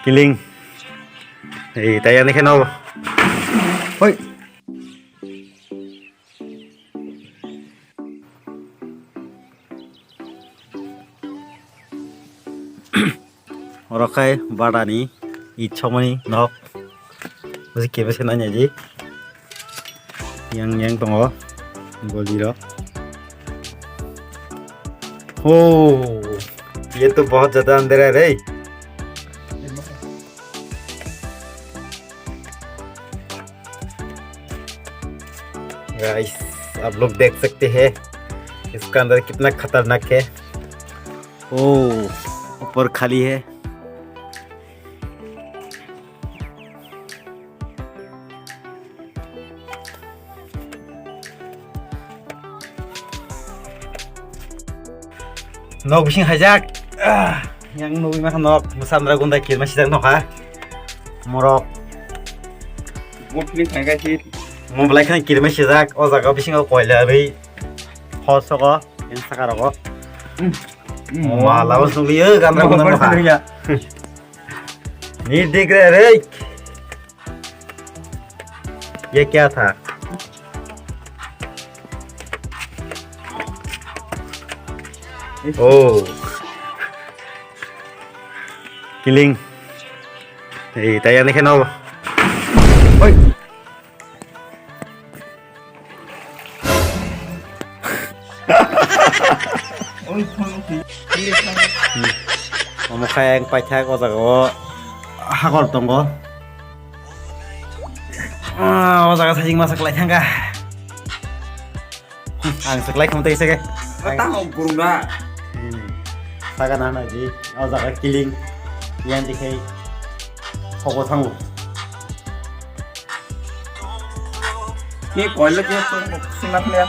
Kiling. Tayo ni Keno. Hoy. Orokai badani ichomani nok. Masih kebe senanya ji. Yang tongo. Goliro. Oh, ये तो बहुत ज्यादा अंदर है रे। गाइस आप लोग देख सकते हैं इसका अंदर कितना खतरनाक है। ओह ऊपर खाली है। Nok bising hajak. Yang nubi makan nok musandra gunda kir masih dah nok ha. Morok. Mau pilih tangga sih. Mau beli kan kir masih dah. Oh zaga bising aku koilah beri. Hot soko yang sekarang kok. Wah lawas nubi ya kan gunda nok ha. Nih देख रहे रे। ये क्या था? Oh, Kiling. Tayo ni Keno. Hoy. Mukha yang pacak ko tago hakor tonggo. Ozaga sajing masak lai hangga. Ang saklai kamu tahu sih? Tahu kurung dah. Saga nana ji, ozaga Kiling yang dikai koko tangu. Ini koilah dia tu sengat lihat.